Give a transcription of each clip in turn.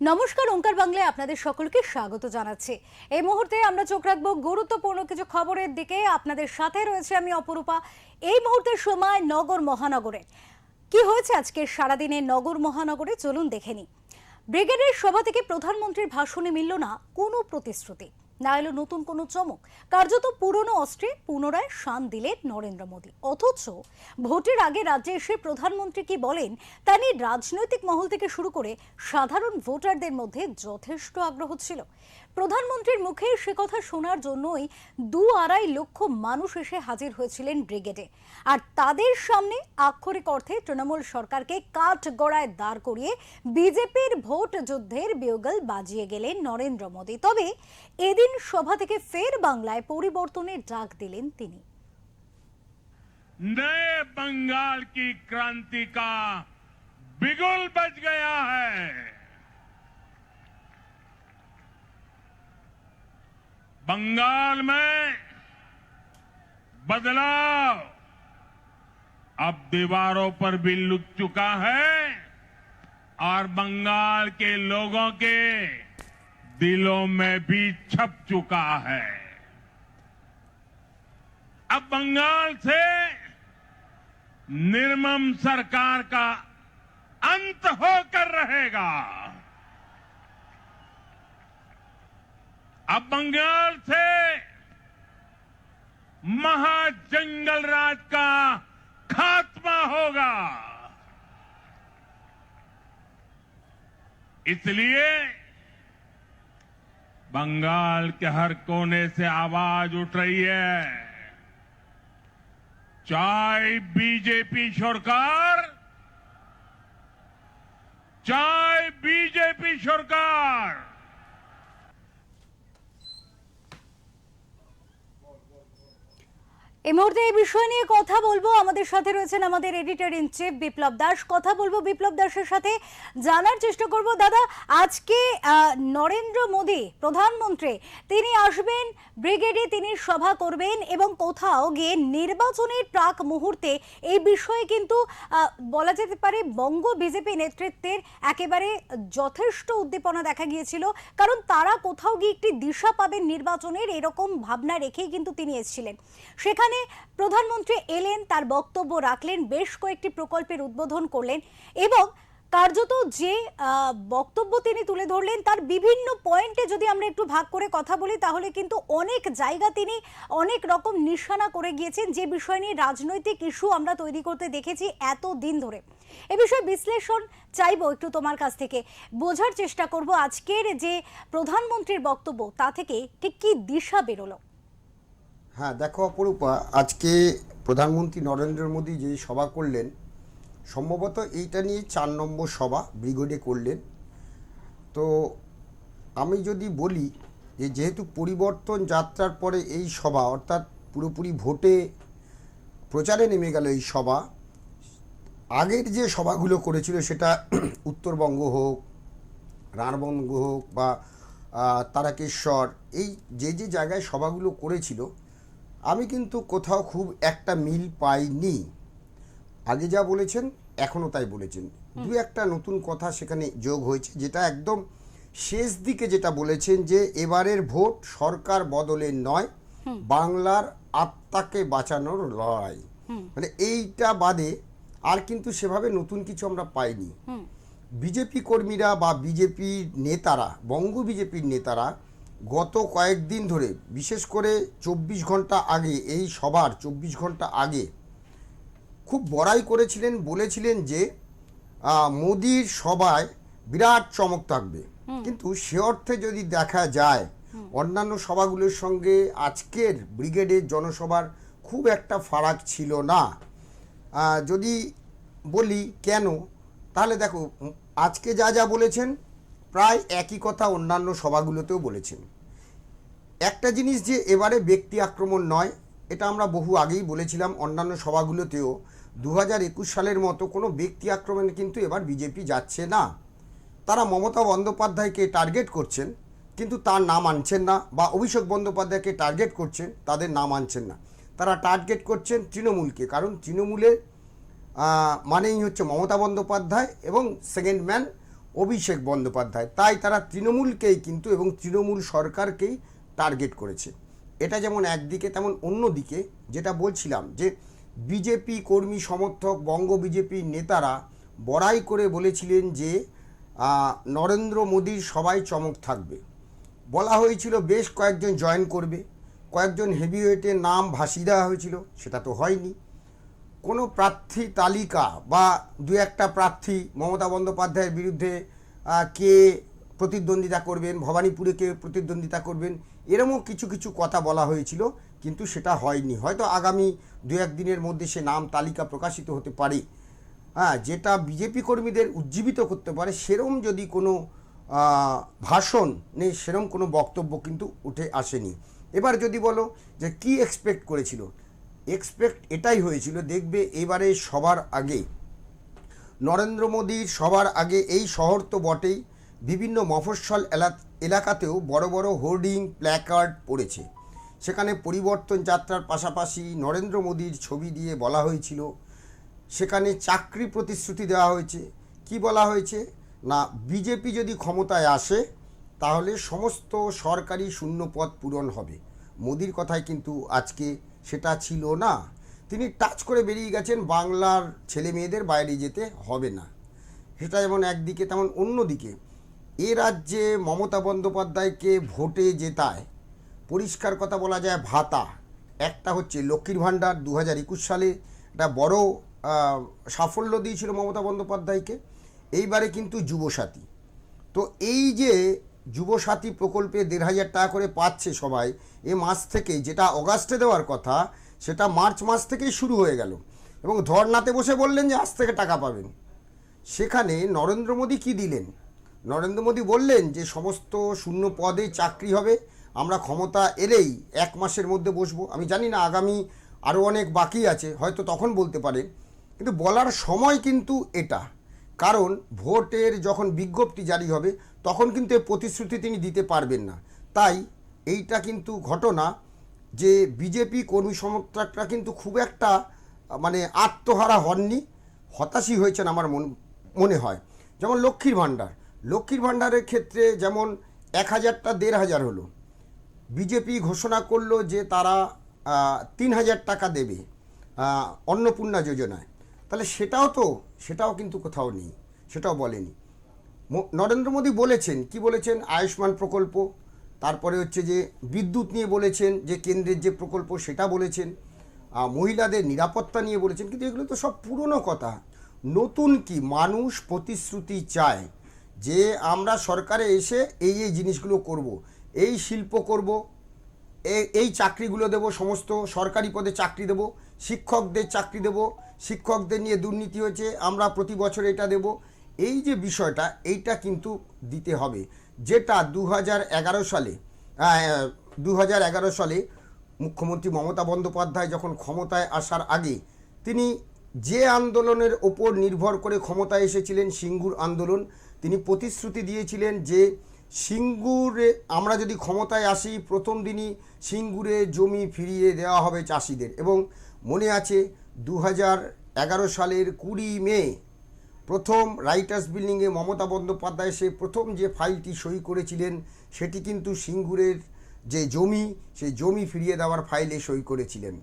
নমস্কার, ওঙ্কার বাংলায় আপনাদের সকলকে স্বাগত জানাচ্ছি। এই মুহূর্তে আমরা চোখ রাখবো গুরুত্বপূর্ণ কিছু খবরের দিকে। আপনাদের সাথে রয়েছে আমি অপরূপা। এই মুহূর্তের সময় নগর মহানগরে কি হয়েছে আজকে সারাদিনে নগর মহানগরে, চলুন দেখে নিই। ব্রিগেডের সভা থেকে প্রধানমন্ত্রীর ভাষণে মিলল না কোনো প্রতিশ্রুতি, না এলো নতুন কোনো চমক। কার্যত পুরনো অস্ত্রে পুনরায় শান দিলেন নরেন্দ্র মোদী। অথচ ভোটের আগে রাজ্যে এসে প্রধানমন্ত্রী কি বলেন তা নিয়ে রাজনৈতিক মহল থেকে শুরু করে সাধারণ ভোটারদের মধ্যে যথেষ্ট আগ্রহ ছিল। প্রধানমন্ত্রীর মুখে সে কথা শোনার জন্যই 2-2.5 লক্ষ মানুষ এসে হাজির হয়েছিলেন ব্রিগেডে। আর তাদের সামনে আক্ষরিক অর্থে তৃণমূল সরকারকে কাঠগড়ায় দাঁড় করিয়ে বিজেপির ভোট যুদ্ধের বিয়োগল বাজিয়ে গেলেন নরেন্দ্র মোদী। তবে এদিন সভা থেকে ফের বাংলায় পরিবর্তনের ডাক দিলেন তিনি। नए बंगाल की क्रांति का बिगुल बज गया है। बंगाल में बदलाव अब दीवारों पर भी लुट चुका है और बंगाल के लोगों के दिलों में भी छप चुका है। अब बंगाल से निर्मम सरकार का अंत होकर रहेगा। अब बंगाल से महाजंगल राज का खात्मा होगा। इसलिए बंगाल के हर कोने से आवाज उठ रही है, चाहे बीजेपी सरकार, चाहे बीजेपी सरकार। এই মুহূর্তে এই বিষয় নিয়ে কথা বলবো। আমাদের সাথে রয়েছেন আমাদের এডিটর ইন চিফ বিপ্লব দাস। কথা বলবো বিপ্লব দাসের সাথে, জানার চেষ্টা করব দাদা, আজকে নরেন্দ্র মোদী প্রধানমন্ত্রী তিনি আসবেন ব্রিগেডে, তিনি সভা করবেন এবং কোথাও গিয়ে নির্বাচনের প্রাক মুহূর্তে এই বিষয়ে কিন্তু বলা যেতে পারে বঙ্গ বিজেপি নেতৃত্বের একেবারে যথেষ্ট উদ্দীপনা দেখা গিয়েছিল, কারণ তারা কোথাও গিয়ে একটি দিশা পাবেন নির্বাচনের এরকম ভাবনা রেখেই কিন্তু তিনি এসেছিলেন। সেখানে প্রধানমন্ত্রী এলেন, তার বক্তব্য রাখলেন, বেশ কয়েকটি প্রকল্পের উদ্বোধন করলেন এবং কার্যত যে বক্তব্য তিনি তুলে ধরলেন তার বিভিন্ন পয়েন্টে যদি আমরা একটু ভাগ করে কথা বলি তাহলে কিন্তু অনেক জায়গা তিনি অনেক রকম নিশানা করে গিয়েছেন, যে বিষয় নিয়ে রাজনৈতিক ইস্যু আমরা তৈরি করতে দেখেছি এত দিন ধরে। এ বিষয়ে বিশ্লেষণ চাইবো একটু তোমার কাছ থেকে, বোঝার চেষ্টা করব আজকের যে প্রধানমন্ত্রীর বক্তব্য তা থেকে ঠিক কি দিশা বেরোলো। হ্যাঁ দেখো অপরূপা, আজকে প্রধানমন্ত্রী নরেন্দ্র মোদী যে সভা করলেন সম্ভবত এইটা নিয়ে 4 নম্বর সভা ব্রিগেডে করলেন। তো আমি যদি বলি যে যেহেতু পরিবর্তন যাত্রার পরে এই সভা, অর্থাৎ পুরোপুরি ভোটে প্রচারে নেমে গেল এই সভা, আগের যে সভাগুলো করেছিল সেটা উত্তরবঙ্গ হোক, রাঢ়বঙ্গ হোক বা তারকেশ্বর, এই যে যে জায়গায় সভাগুলো করেছিল আমি কিন্তু কোথাও খুব একটা মিল পাইনি। আগে যা বলেছেন এখনও তাই বলেছেন, 2-1টা নতুন কথা সেখানে যোগ হয়েছে, যেটা একদম শেষ দিকে যেটা বলেছেন যে এবারের ভোট সরকার বদলের নয়, বাংলার আত্মাকে বাঁচানোর লড়াই। মানে এইটা বাদে আর কিন্তু সেভাবে নতুন কিছু আমরা পাইনি। বিজেপি কর্মীরা বা বিজেপির নেতারা, বঙ্গ বিজেপির নেতারা গত কয়েকদিন ধরে, বিশেষ করে 24 ঘন্টা আগে, এই সভার 24 ঘন্টা আগে খুব বড়াই করেছিলেন, বলেছিলেন যে মোদির সভায় বিরাট চমক থাকবে। কিন্তু সে অর্থে যদি দেখা যায় অন্যান্য সভাগুলোর সঙ্গে আজকের ব্রিগেডের জনসভার খুব একটা ফারাক ছিল না। যদি বলি কেন, তাহলে দেখো আজকে যা যা বলেছেন প্রায় একই কথা অন্যান্য সভাগুলোতেও বলেছেন। একটা জিনিস যে এবারে ব্যক্তি আক্রমণ নয়, এটা আমরা বহু আগেই বলেছিলাম অন্যান্য সভাগুলোতেও, 2021 সালের মতো কোনো ব্যক্তি আক্রমণে কিন্তু এবার বিজেপি যাচ্ছে না। তারা মমতা বন্দ্যোপাধ্যায়কে টার্গেট করছেন কিন্তু তার নাম আনছেন না, বা অভিষেক বন্দ্যোপাধ্যায়কে টার্গেট করছেন, তাদের নাম আনছেন না। তারা টার্গেট করছেন তৃণমূলকে, কারণ তৃণমূলের মানেই হচ্ছে মমতা বন্দ্যোপাধ্যায় এবং সেকেন্ড ম্যান অভিষেক বন্দ্যোপাধ্যায়। তাই তারা তৃণমূলকেই কিন্তু এবং তৃণমূল সরকারকেই টার্গেট করেছে। এটা যেমন একদিকে, তেমন অন্যদিকে যেটা বলছিলাম যে বিজেপি কর্মী সমর্থক বঙ্গ বিজেপির নেতারা বড়াই করে বলেছিলেন যে নরেন্দ্র মোদীর সবাই চমক থাকবে। বলা হয়েছিল বেশ কয়েকজন জয়েন করবে, কয়েকজন হেভিওয়েটের নাম ভাসিয়ে দেওয়া হয়েছিল, সেটা তো হয়নি। কোনো প্রার্থী তালিকা বা দু একটা প্রার্থী মমতা বন্দ্যোপাধ্যায়ের বিরুদ্ধে কে প্রতিদ্বন্দ্বিতা করবেন, ভবানীপুরে কে প্রতিদ্বন্দ্বিতা করবেন, এরকমও কিছু কিছু কথা বলা হয়েছিল, কিন্তু সেটা হয়নি। হয়তো আগামী দু এক দিনের মধ্যে সে নাম তালিকা প্রকাশিত হতে পারে। যেটা বিজেপি কর্মীদের উজ্জীবিত করতে পারে সেরম যদি কোনো ভাষণ নেই, সেরম কোনো বক্তব্য কিন্তু উঠে আসেনি। এবার যদি বলো যে কি এক্সপেক্ট করেছিল, এক্সপেক্ট এটাই হয়েছিল, দেখবে এবারে সবার আগে নরেন্দ্র মোদীর সবার আগে এই শহর তো বটেই, বিভিন্ন মফস্বল এলাকাতেও বড় বড় হোর্ডিং প্ল্যাকার্ড পড়েছে। সেখানে পরিবর্তন যাত্রার পাশাপাশি নরেন্দ্র মোদীর ছবি দিয়ে বলা হয়েছিল। সেখানে চাকরি প্রতিশ্রুতি দেওয়া হয়েছে। কি বলা হয়েছে না, বিজেপি যদি ক্ষমতায় আসে তাহলে সমস্ত সরকারি শূন্য পদ পূরণ হবে। মোদির কথায় কিন্তু আজকে সেটা ছিল না। তিনি টাচ করে বেরিয়ে গেছেন, বাংলার ছেলে মেয়েদের বাইরে যেতে হবে না। সেটা যেমন একদিকে, তেমন অন্যদিকে এ রাজ্যে মমতা বন্দ্যোপাধ্যায়কে ভোটে জেতায় পরিষ্কার কথা বলা যায় ভাতা। একটা হচ্ছে লক্ষ্মীর ভাণ্ডার, 2021 সালে একটা বড় সাফল্য দিয়েছিল মমতা বন্দ্যোপাধ্যায়কে। এইবারে কিন্তু যুবসাথী। তো এই যে যুবসাথী প্রকল্পে 1,500 টাকা করে পাচ্ছে সবাই এ মাস থেকে, যেটা অগাস্টে দেওয়ার কথা সেটা মার্চ মাস থেকেই শুরু হয়ে গেল, এবং ধর্নাতে বসে বললেন যে আজ থেকে টাকা পাবেন। সেখানে নরেন্দ্র মোদী কি দিলেন? নরেন্দ্র মোদী বললেন যে সমস্ত শূন্য পদে চাকরি হবে, আমরা ক্ষমতা এলেই 1 মাসের মধ্যে বসবো। আমি জানি না আগামী আরও অনেক বাকি আছে, হয়তো তখন বলতে পারে, কিন্তু বলার সময় কিন্তু এটা। কারণ ভোটের যখন বিজ্ঞপ্তি জারি হবে তখন কিন্তু এই প্রতিশ্রুতি তিনি দিতে পারবেন না। তাই এইটা কিন্তু ঘটনা যে বিজেপি কর্মী সমর্থকরা কিন্তু খুব একটা মানে আত্মহারা হননি, হতাশই হয়েছেন আমার মনে হয়। যেমন লক্ষ্মীর ভাণ্ডারের ক্ষেত্রে যেমন 1,000টা 1,500 হলো, বিজেপি ঘোষণা করলো যে তারা 3,000 টাকা দেবে অন্নপূর্ণা যোজনায়। তাহলে সেটাও কিন্তু কোথাও নেই, সেটাও বলেনি। নরেন্দ্র মোদী বলেছেন, কি বলেছেন, আয়ুষ্মান প্রকল্প, তারপরে হচ্ছে যে বিদ্যুৎ নিয়ে বলেছেন, যে কেন্দ্রের যে প্রকল্প সেটা বলেছেন, মহিলাদের নিরাপত্তা নিয়ে বলেছেন, কিন্তু এগুলো তো সব পুরনো কথা। নতুন কি? মানুষ প্রতিশ্রুতি চায় যে আমরা সরকারে এসে এই জিনিসগুলো করব, এই শিল্প করব, এই চাকরিগুলো দেব, সমস্ত সরকারি পদে চাকরি দেব, শিক্ষকদের চাকরি দেব, শিক্ষকদের নিয়ে দুর্নীতি হয়েছে আমরা প্রতি বছর এটা দেব। এই যে বিষয়টা, এইটা কিন্তু দিতে হবে। যেটা 2011 সালে মুখ্যমন্ত্রী মমতা বন্দ্যোপাধ্যায় যখন ক্ষমতায় আসার আগে তিনি যে আন্দোলনের ওপর নির্ভর করে ক্ষমতায় এসেছিলেন, সিঙ্গুর আন্দোলন, তিনি প্রতিশ্রুতি দিয়েছিলেন যে সিঙ্গুরে আমরা যদি ক্ষমতায় আসি প্রথম দিনই সিঙ্গুরে জমি ফিরিয়ে দেওয়া হবে চাষিদের। এবং মনে আছে 2011 সালের 20 মে প্রথম রাইটার্স বিল্ডিংয়ে মমতা বন্দ্যোপাধ্যায় সে প্রথম যে ফাইলটি সই করেছিলেন সেটি কিন্তু সিঙ্গুরের যে জমি, সেই জমি ফিরিয়ে দেওয়ার ফাইলে সই করেছিলেন।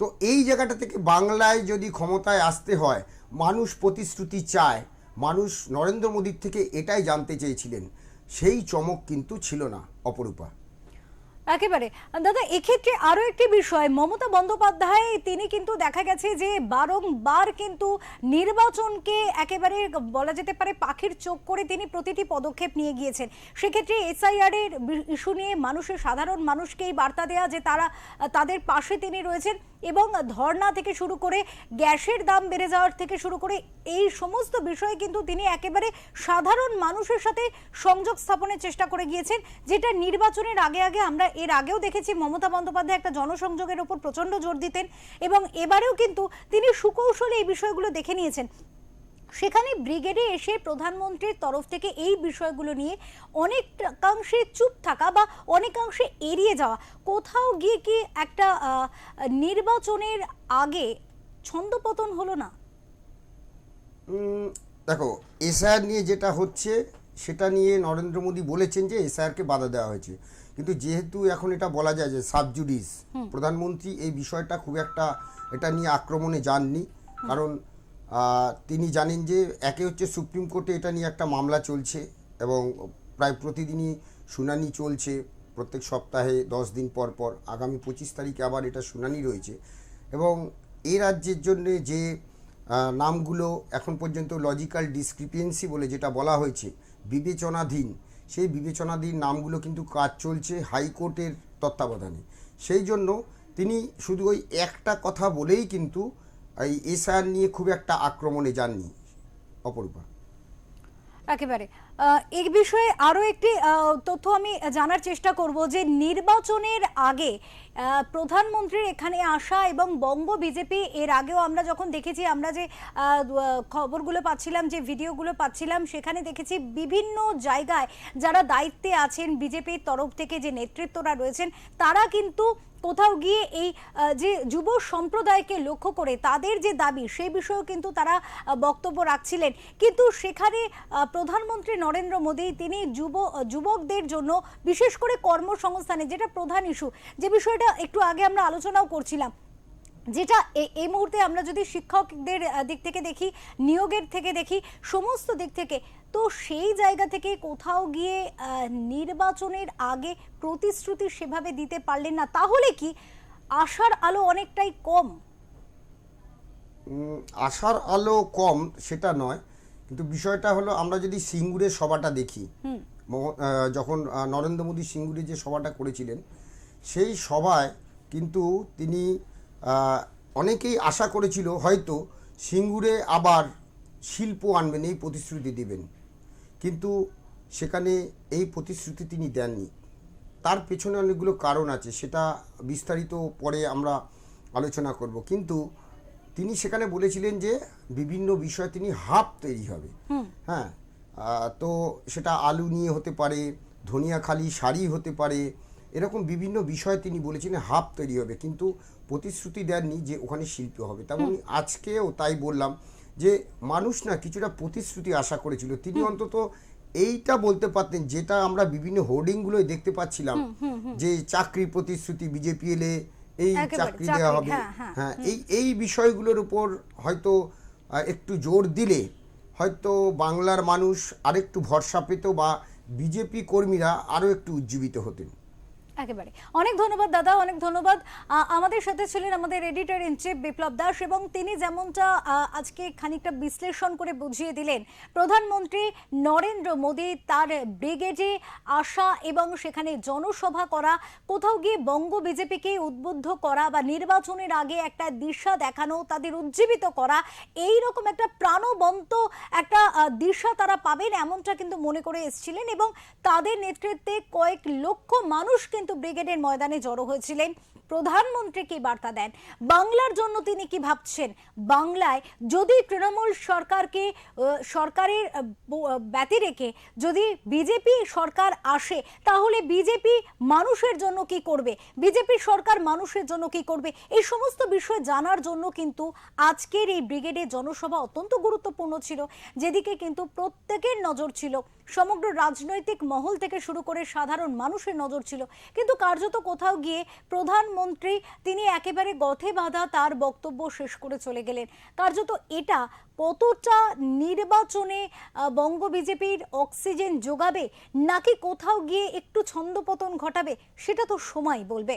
তো এই জায়গাটা থেকে বাংলায় যদি ক্ষমতায় আসতে হয়, মানুষ প্রতিশ্রুতি চায়, মানুষ নরেন্দ্র মোদীর থেকে এটাই জানতে চেয়েছিলেন। সেই চমক কিন্তু ছিল না অপরূপা। একেবারে দাদা, এক্ষেত্রে আরো একটি বিষয়, মমতা বন্দ্যোপাধ্যায় তিনি কিন্তু দেখা গেছে যে বারংবার কিন্তু নির্বাচনকে একেবারে বলা যেতে পারে পাখির চোখ করে তিনি প্রতিটি পদক্ষেপ নিয়ে গিয়েছেন। সেক্ষেত্রে এসআইআর এর ইস্যু নিয়ে মানুষের, সাধারণ মানুষকেই বার্তা দেয়া যে তাদের পাশে তিনি রয়েছেন, এবং ধর্ণা থেকে শুরু করে গ্যাসের দাম বেড়ে যাওয়ার থেকে শুরু করে এই সমস্ত বিষয়ে কিন্তু তিনি একেবারে সাধারণ মানুষের সাথে সংযোগ স্থাপনের চেষ্টা করে গিয়েছেন, যেটা নির্বাচনের আগে আমরা এর আগেও দেখেছি মমতা বন্দ্যোপাধ্যায় একটা জনসংযোগের উপর প্রচন্ড জোর দিতেন, এবং এবারেও কিন্তু তিনি সুকৌশলে এই বিষয়গুলো দেখে নিয়েছেন। সেখানে ব্রিগেডে এসে প্রধানমন্ত্রীর তরফ থেকে এই বিষয়গুলো নিয়ে অনেকাংশে চুপ থাকা বা অনেকাংশে এড়িয়ে যাওয়া, কোথাও গিয়ে কি একটা নির্বাচনের আগে ছন্দপতন হলো না? দেখো, এসআইআর নিয়ে যেটা হচ্ছে সেটা নিয়ে নরেন্দ্র মোদী বলেছেন যে এসআইআরকে বাধা দেওয়া হয়েছে, কিন্তু যেহেতু এখন এটা বলা যায় যে সাবজুডিস, প্রধানমন্ত্রী এই বিষয়টা খুব একটা এটা নিয়ে আক্রমণে যাননি। কারণ তিনি জানেন যে একে হচ্ছে সুপ্রিম কোর্টে এটা নিয়ে একটা মামলা চলছে এবং প্রায় প্রতিদিনই শুনানি চলছে, প্রত্যেক সপ্তাহে 10 দিন পর পর। আগামী 25 তারিখে আবার এটা শুনানি রয়েছে এবং এই রাজ্যের জন্য যে নামগুলো এখন পর্যন্ত লজিক্যাল ডিসক্রিপেন্সি বলে যেটা বলা হয়েছে বিবেচনাধীন, সেই বিবেচনাধীন নামগুলো কিন্তু কাজ চলছে হাইকোর্টের তত্ত্বাবধানে। সেই জন্য তিনি শুধু ওই একটা কথা বলেই কিন্তু এই এসআইআর নিয়ে খুব একটা আক্রমণে যাননি। অপরূপা, একেবারে এই বিষয়ে আরো একটি তথ্য আমি জানার চেষ্টা করব যে নির্বাচনের আগে প্রধানমন্ত্রীর এখানে আসা এবং বঙ্গ বিজেপি এর আগেও আমরা যখন দেখেছি, আমরা যে খবরগুলো পাচ্ছিলাম, যে ভিডিওগুলো পাচ্ছিলাম, সেখানে দেখেছি বিভিন্ন জায়গায় যারা দায়িত্বে আছেন বিজেপির তরফ থেকে, যে নেতৃত্বরা রয়েছেন, তারা কিন্তু কোথাও গিয়ে এই যে যুব সম্প্রদায়কে লক্ষ্য করে তাদের যে দাবি সেই বিষয়েও কিন্তু তারা বক্তব্য রাখছিলেন। কিন্তু সেখানে প্রধানমন্ত্রী নরেন্দ্র মোদী তিনি যুবকদের জন্য বিশেষ করে কর্মসংস্থানে, যেটা প্রধান ইস্যু, যে বিষয়টা একটু আগে আমরা আলোচনাও করছিলাম, যেটা এই মুহূর্তে আমরা যদি শিক্ষকদের দিক থেকে দেখি, নিয়োগের থেকে দেখি, সমস্ত দিক থেকে, তো সেই জায়গা থেকে কোথাও গিয়ে নির্বাচনের আগে প্রতিশ্রুতি সেভাবে দিতে পারলেন না, তাহলে কি আশার আলো অনেকটাই কম? আশার আলো কম সেটা নয়, কিন্তু বিষয়টা হলো আমরা যদি সিঙ্গুরের সভাটা দেখি, যখন নরেন্দ্র মোদী সিঙ্গুরে যে সভাটা করেছিলেন, সেই সভায় কিন্তু তিনি অনেকেই আশা করেছিল হয়তো সিঙ্গুরে আবার শিল্প আনবেন, এই প্রতিশ্রুতি দেবেন, কিন্তু সেখানে এই প্রতিশ্রুতি তিনি দেননি। তার পেছনে অনেকগুলো কারণ আছে, সেটা বিস্তারিত পরে আমরা আলোচনা করব। কিন্তু তিনি সেখানে বলেছিলেন যে বিভিন্ন বিষয়ে তিনি হাব তৈরি হবে। হ্যাঁ, তো সেটা আলু নিয়ে হতে পারে, ধনিয়াখালি শাড়ি হতে পারে, এরকম বিভিন্ন বিষয়ে তিনি বলেছিলেন হাব তৈরি হবে, কিন্তু প্রতিশ্রুতি দেননি যে ওখানে শিল্প হবে। তেমন আজকেও তাই বললাম যে মানুষ না কিছুটা প্রতিশ্রুতি আশা করেছিল, তিনি অন্তত এইটা বলতে পারতেন যেটা আমরা বিভিন্ন হোর্ডিংগুলোই দেখতে পাচ্ছিলাম, যে চাকরি প্রতিশ্রুতি, বিজেপি এলে এই চাকরি দেওয়া হবে। হ্যাঁ, এই বিষয়গুলোর উপর হয়তো একটু জোর দিলে হয়তো বাংলার মানুষ আরেকটু ভরসা পেত বা বিজেপি কর্মীরা আরও একটু উজ্জীবিত হতেন। একেবারে অনেক ধন্যবাদ দাদা, অনেক ধন্যবাদ। আমাদের সাথে ছিলেন আমাদের এডিটর ইন চিফ বিপ্লব দাস, এবং তিনি যেমনটা আজকে খানিকটা বিশ্লেষণ করে বুঝিয়ে দিলেন, প্রধানমন্ত্রী নরেন্দ্র মোদী তার ব্রিগেডে আসা এবং সেখানে জনসভা করা, কোথাও গিয়ে বঙ্গ বিজেপিকে উদ্বুদ্ধ করা বা নির্বাচনের আগে একটা দিশা দেখানো, তাদের উজ্জীবিত করা, এই রকম একটা প্রাণবন্ত একটা দিশা তারা পাবেন এমনটা কিন্তু মনে করে এসেছিলেন, এবং তাদের নেতৃত্বে কয়েক লক্ষ মানুষ কিন্তু ব্রিগেডের ময়দানে জড়ো হয়েছিলেন। প্রধানমন্ত্রী কি বার্তা দেন, বাংলার জন্য তিনি কি ভাবছেন, বাংলায় যদি তৃণমূল সরকারের ব্যতি রেখে যদি বিজেপি সরকার আসে, তাহলে বিজেপি মানুষের জন্য কি করবে, বিজেপি সরকার মানুষের জন্য কি করবে, এই সমস্ত বিষয় জানার জন্য কিন্তু আজকের এই ব্রিগেডের জনসভা অত্যন্ত গুরুত্বপূর্ণ ছিল, যেদিকে কিন্তু প্রত্যেকের নজর ছিল, সমগ্র রাজনৈতিক মহল থেকে শুরু করে সাধারণ মানুষের নজর ছিল। কিন্তু কার্যত কোথাও গিয়ে প্রধানমন্ত্রী তিনি একেবারে গথে বাঁধা তার বক্তব্য শেষ করে চলে গেলেন। কার্যত এটা কতটা নির্বাচনে বঙ্গ বিজেপির অক্সিজেন যোগাবে, নাকি কোথাও গিয়ে একটু ছন্দপতন ঘটাবে, সেটা তো সময় বলবে।